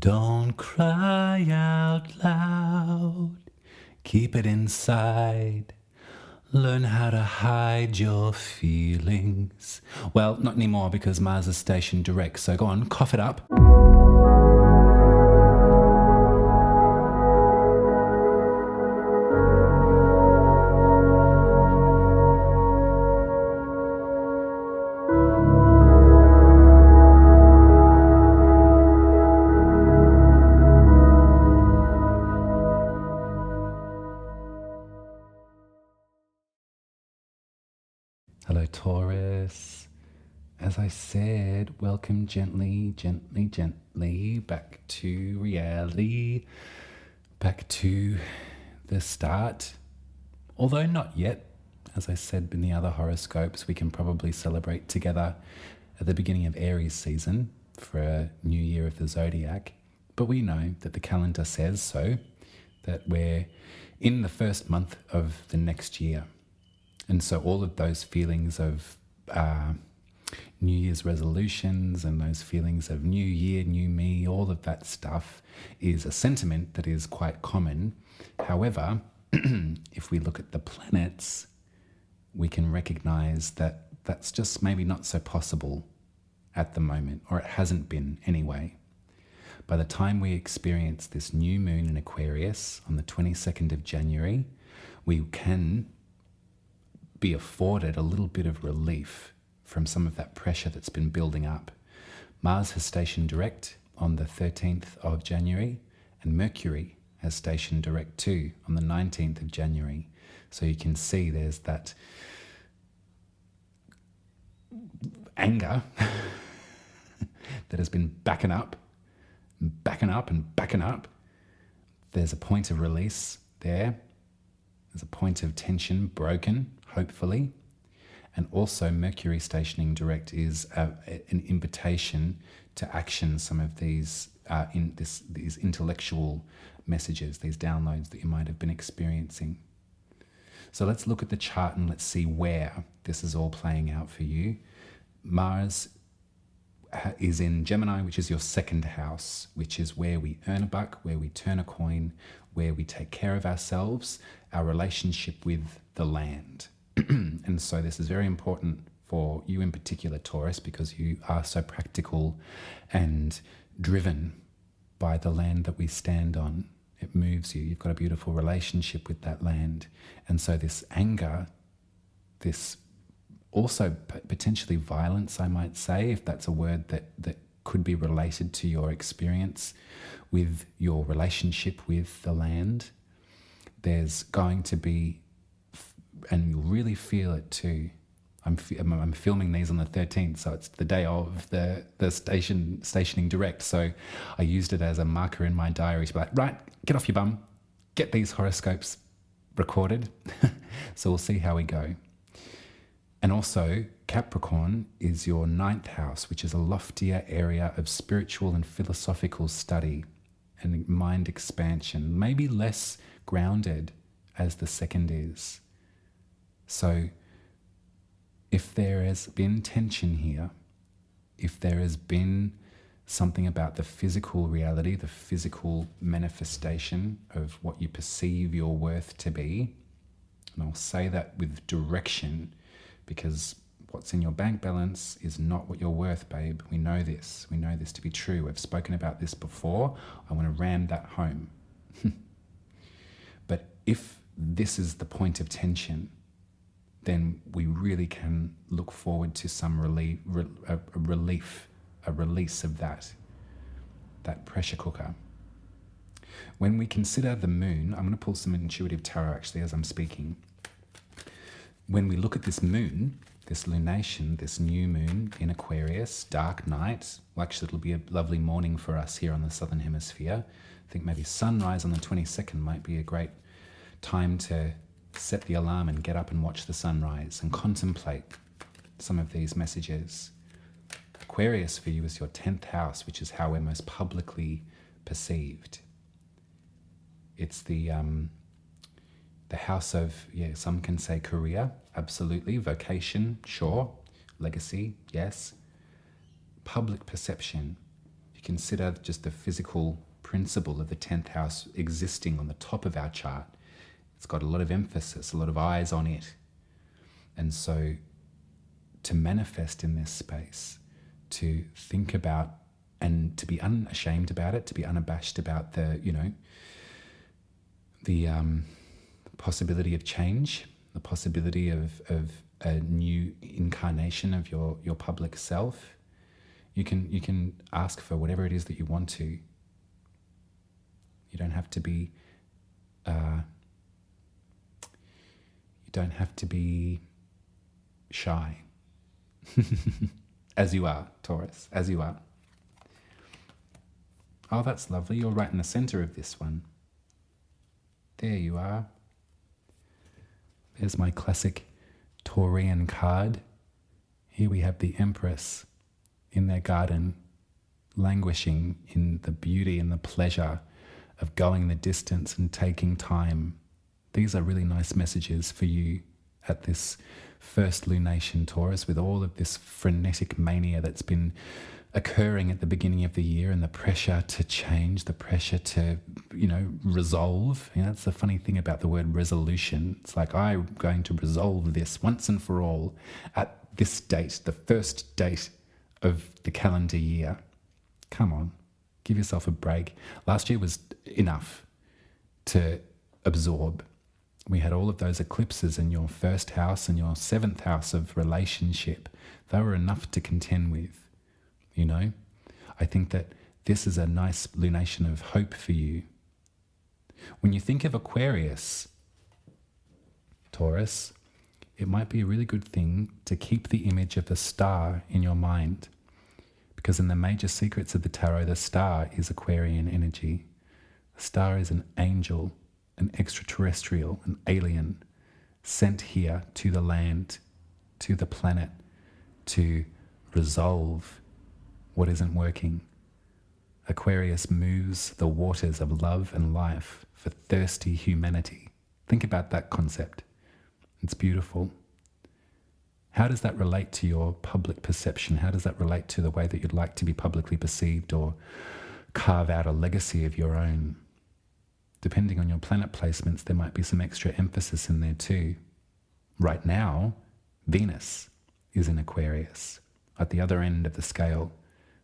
Don't cry out loud, keep it inside. Learn how to hide your feelings. Well, not anymore because Mars is stationed direct, so go on, cough it up. Hello, Taurus. As I said, welcome gently, gently, gently back to reality, back to the start. Although not yet, as I said in the other horoscopes, we can probably celebrate together at the beginning of Aries season for a new year of the zodiac. But we know that the calendar says so, that we're in the first month of the next year. And so all of those feelings of New Year's resolutions and those feelings of new year, new me, all of that stuff is a sentiment that is quite common. However, if we look at the planets, we can recognize that that's just maybe not so possible at the moment, or it hasn't been anyway. By the time we experience this new moon in Aquarius on the 22nd of January, we can be afforded a little bit of relief from some of that pressure that's been building up. Mars has stationed direct on the 13th of January, and Mercury has stationed direct too on the 19th of January. So you can see there's that anger that has been backing up and backing up. There's a point of release there. There's a point of tension broken, hopefully. And also Mercury stationing direct is an invitation to action some of these these intellectual messages, these downloads that you might have been experiencing. So let's look at the chart and let's see where this is all playing out for you. Mars is in Gemini, which is your second house, which is where we earn a buck, where we turn a coin, where we take care of ourselves, our relationship with the land. And so this is very important for you in particular, Taurus, because you are so practical and driven by the land that we stand on. It moves you. You've got a beautiful relationship with that land. And so this anger, this also potentially violence, I might say, if that's a word that could be related to your experience with your relationship with the land, there's going to be, and you'll really feel it too. I'm filming these on the 13th, so it's the day of the stationing direct. So I used it as a marker in my diary to be like, right, get off your bum, get these horoscopes recorded. So we'll see how we go. And also, Capricorn is your 9th house, which is a loftier area of spiritual and philosophical study and mind expansion, maybe less grounded as the second is. So if there has been tension here, if there has been something about the physical reality, the physical manifestation of what you perceive your worth to be, and I'll say that with direction, because what's in your bank balance is not what you're worth, babe. We know this. We know this to be true. I've spoken about this before. I want to ram that home. But if this is the point of tension, then we really can look forward to some a release of that pressure cooker. When we consider the moon, I'm going to pull some intuitive tarot actually as I'm speaking. When we look at this moon, this lunation, this new moon in Aquarius, dark night, well, actually it'll be a lovely morning for us here on the Southern Hemisphere. I think maybe sunrise on the 22nd might be a great time to set the alarm and get up and watch the sunrise and contemplate some of these messages. Aquarius for you is your 10th house, which is how we're most publicly perceived. It's the house of, some can say career, absolutely, vocation, sure, legacy, yes, public perception. you consider just the physical principle of the 10th house existing on the top of our chart, it's got a lot of emphasis, a lot of eyes on it. And so to manifest in this space, to think about and to be unashamed about it, to be unabashed about the, the possibility of change, the possibility of a new incarnation of your public self. You can ask for whatever it is that you want to. You don't have to be shy. As you are, Taurus, as you are. Oh, that's lovely. You're right in the center of this one. There you are. There's my classic Taurian card. Here we have the Empress in their garden, languishing in the beauty and the pleasure of going the distance and taking time. These are really nice messages for you at this first lunation, Taurus, with all of this frenetic mania that's been occurring at the beginning of the year, and the pressure to change, the pressure to, resolve. That's the funny thing about the word resolution. It's like, I'm going to resolve this once and for all at this date, the first date of the calendar year. Come on, give yourself a break. Last year was enough to absorb. We had all of those eclipses in your first house and your seventh house of relationship. They were enough to contend with. I think that this is a nice lunation of hope for you. When you think of Aquarius, Taurus, it might be a really good thing to keep the image of the star in your mind, because in the major secrets of the tarot, the star is Aquarian energy. The star is an angel, an extraterrestrial, an alien, sent here to the land, to the planet, to resolve what isn't working. Aquarius moves the waters of love and life for thirsty humanity. Think about that concept. It's beautiful. How does that relate to your public perception? How does that relate to the way that you'd like to be publicly perceived or carve out a legacy of your own? Depending on your planet placements, there might be some extra emphasis in there too. Right now, Venus is in Aquarius at the other end of the scale.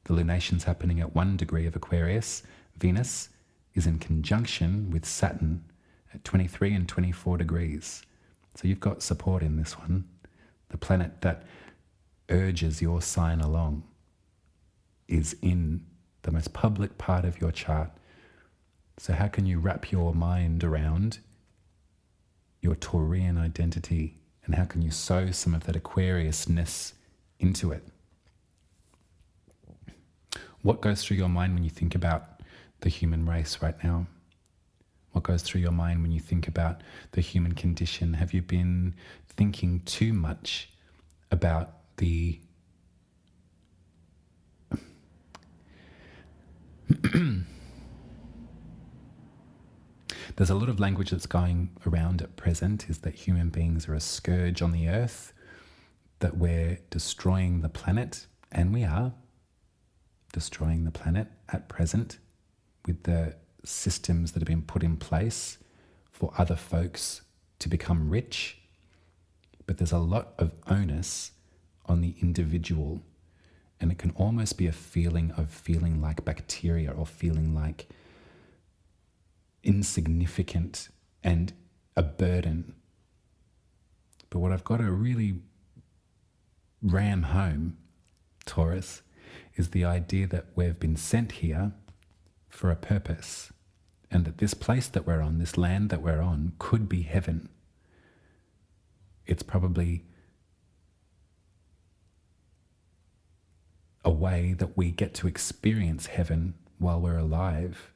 The lunation's happening at 1 degree of Aquarius. Venus is in conjunction with Saturn at 23 and 24 degrees. So you've got support in this one. The planet that urges your sign along is in the most public part of your chart. So how can you wrap your mind around your Taurian identity, and how can you sow some of that Aquariusness into it? What goes through your mind when you think about the human race right now? What goes through your mind when you think about the human condition? Have you been thinking too much about the There's a lot of language that's going around at present, is that human beings are a scourge on the earth, that we're destroying the planet, and we are destroying the planet at present with the systems that have been put in place for other folks to become rich. But there's a lot of onus on the individual, and it can almost be a feeling of feeling like bacteria or feeling like insignificant and a burden. But what I've got to really ram home, Taurus, is the idea that we've been sent here for a purpose, and that this place that we're on, this land that we're on, could be heaven. It's probably a way that we get to experience heaven while we're alive.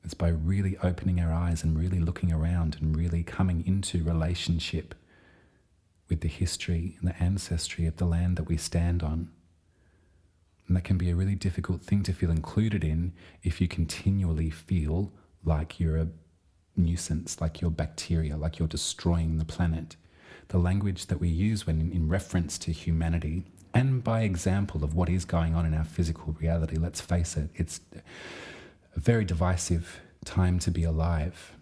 It's by really opening our eyes and really looking around and really coming into relationship with the history and the ancestry of the land that we stand on. And that can be a really difficult thing to feel included in if you continually feel like you're a nuisance, like you're bacteria, like you're destroying the planet. The language that we use when in reference to humanity and by example of what is going on in our physical reality. Let's face it, it's a very divisive time to be alive.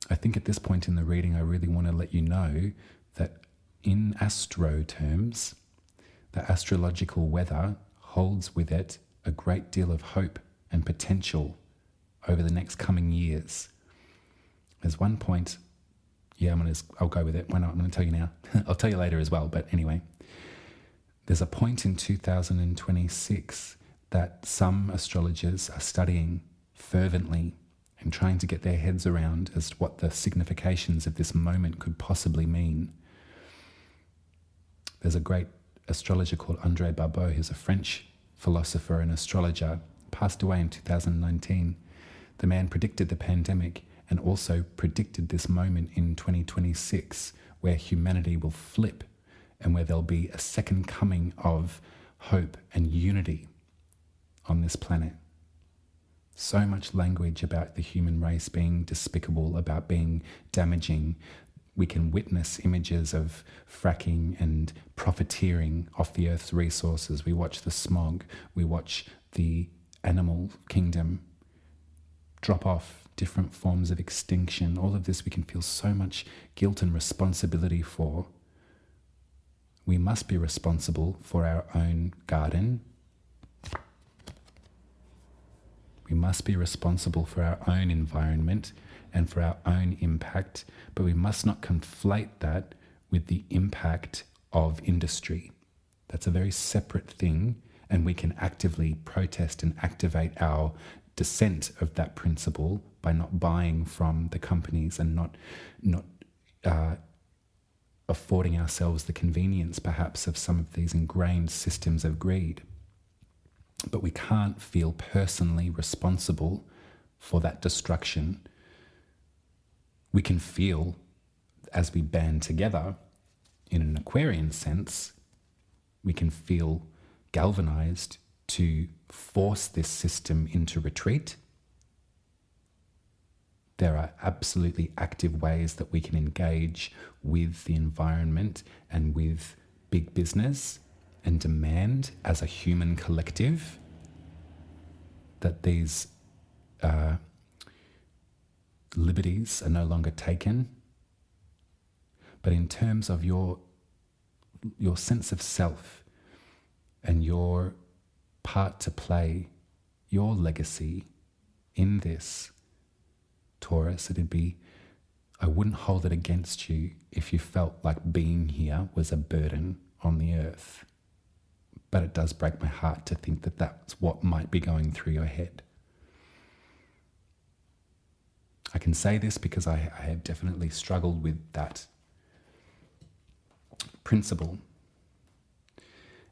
I think at this point in the reading, I really want to let you know that in astro terms, the astrological weather holds with it a great deal of hope and potential over the next coming years. There's one point, I'll go with it. Why not? I'm going to tell you now. I'll tell you later as well, but anyway. There's a point in 2026 that some astrologers are studying fervently and trying to get their heads around as to what the significations of this moment could possibly mean. There's a great astrologer called André Barbeau, who's a French philosopher and astrologer, passed away in 2019. The man predicted the pandemic and also predicted this moment in 2026 where humanity will flip and where there'll be a second coming of hope and unity on this planet. So much language about the human race being despicable, about being damaging. We can witness images of fracking and profiteering off the Earth's resources. We watch the smog. We watch the animal kingdom drop off, different forms of extinction. All of this we can feel so much guilt and responsibility for. We must be responsible for our own garden. We must be responsible for our own environment and for our own impact, but we must not conflate that with the impact of industry. That's a very separate thing, and we can actively protest and activate our dissent of that principle by not buying from the companies and not affording ourselves the convenience perhaps of some of these ingrained systems of greed. But we can't feel personally responsible for that destruction. We can feel, as we band together, in an Aquarian sense, we can feel galvanized to force this system into retreat. There are absolutely active ways that we can engage with the environment and with big business and demand as a human collective that these liberties are no longer taken. But in terms of your sense of self and your part to play, your legacy in this, Taurus, I wouldn't hold it against you if you felt like being here was a burden on the earth. But it does break my heart to think that that's what might be going through your head. I can say this because I have definitely struggled with that principle.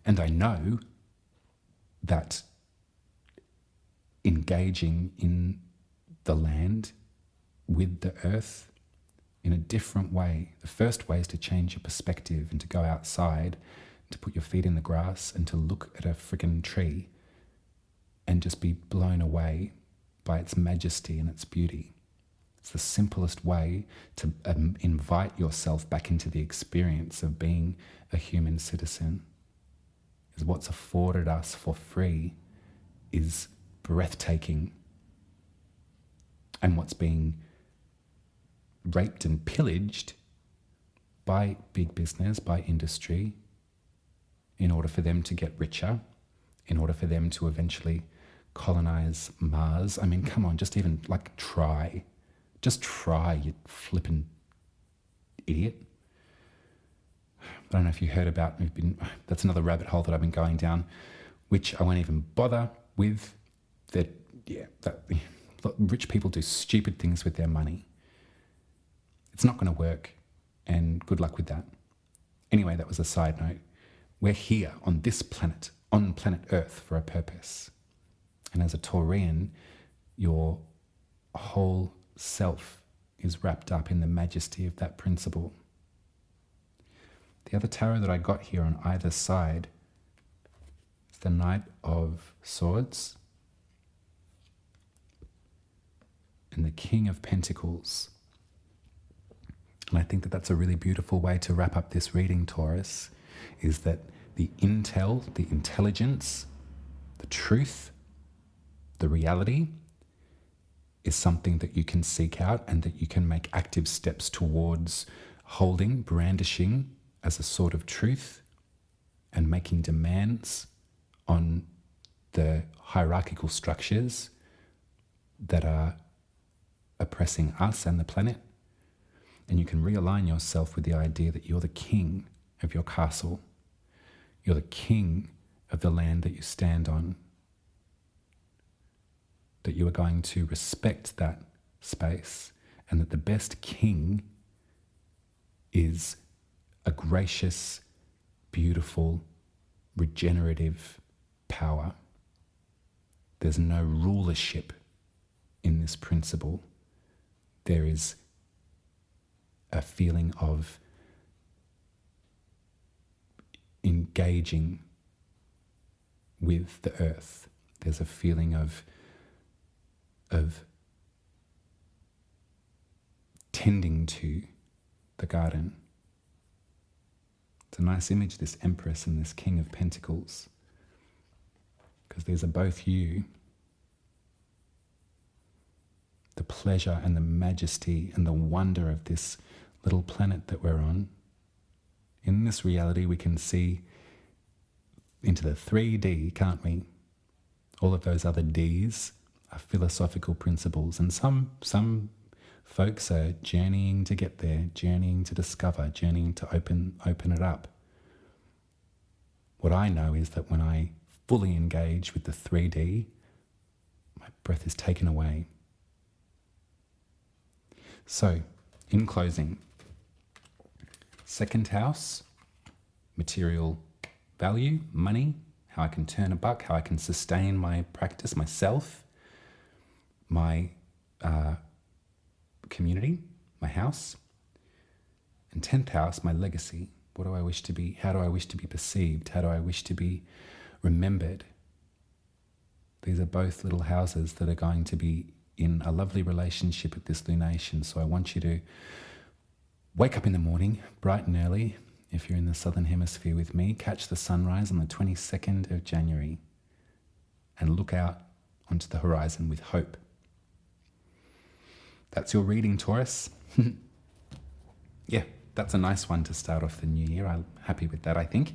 And I know that engaging in the land, with the earth, in a different way. The first way is to change your perspective and to go outside, to put your feet in the grass and to look at a freaking tree and just be blown away by its majesty and its beauty. It's the simplest way to invite yourself back into the experience of being a human citizen. Is what's afforded us for free is breathtaking. And what's being raped and pillaged by big business, by industry, in order for them to get richer, in order for them to eventually colonize Mars. I mean, come on, just even try. Just try, you flippin' idiot. I don't know if you heard about, that's another rabbit hole that I've been going down, which I won't even bother with. Rich people do stupid things with their money. It's not going to work, and good luck with that. Anyway, that was a side note. We're here on this planet, on planet Earth, for a purpose. And as a Taurian, your whole self is wrapped up in the majesty of that principle. The other tarot that I got here on either side is the Knight of Swords and the King of Pentacles. And I think that that's a really beautiful way to wrap up this reading, Taurus, is that the intel, the intelligence, the truth, the reality is something that you can seek out and that you can make active steps towards holding, brandishing as a sort of truth and making demands on the hierarchical structures that are oppressing us and the planet. And you can realign yourself with the idea that you're the king of your castle. You're the king of the land that you stand on. That you are going to respect that space, and that the best king is a gracious, beautiful, regenerative power. There's no rulership in this principle. There is a feeling of engaging with the earth. There's a feeling of tending to the garden. It's a nice image, this Empress and this King of Pentacles, because these are both you. The pleasure and the majesty and the wonder of this little planet that we're on. In this reality, we can see into the 3D, can't we? All of those other Ds are philosophical principles, and some folks are journeying to get there, journeying to discover, journeying to open it up. What I know is that when I fully engage with the 3D, my breath is taken away. So, in closing, second house, material value, money, how I can turn a buck, how I can sustain my practice, myself, my community, my house. And 10th house, my legacy. What do I wish to be? How do I wish to be perceived? How do I wish to be remembered? These are both little houses that are going to be in a lovely relationship with this lunation. So I want you to wake up in the morning, bright and early, if you're in the southern hemisphere with me, catch the sunrise on the 22nd of January and look out onto the horizon with hope. That's your reading, Taurus. Yeah, that's a nice one to start off the new year. I'm happy with that, I think.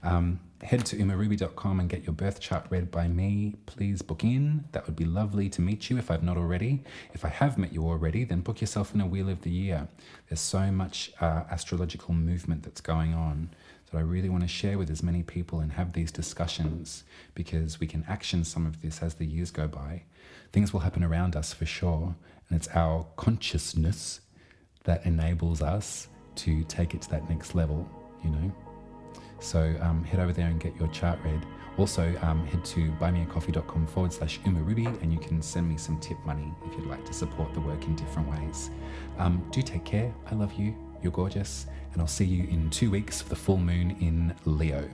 Head to umaruby.com and get your birth chart read by me. Please book in. That would be lovely to meet you if I've not already. If I have met you already, then book yourself in a Wheel of the Year. There's so much astrological movement that's going on that I really want to share with as many people and have these discussions, because we can action some of this as the years go by. Things will happen around us for sure, and it's our consciousness that enables us to take it to that next level, you know. So head over there and get your chart read. Also, head to buymeacoffee.com/umaruby and you can send me some tip money if you'd like to support the work in different ways. Do take care. I love you. You're gorgeous. And I'll see you in 2 weeks for the full moon in Leo.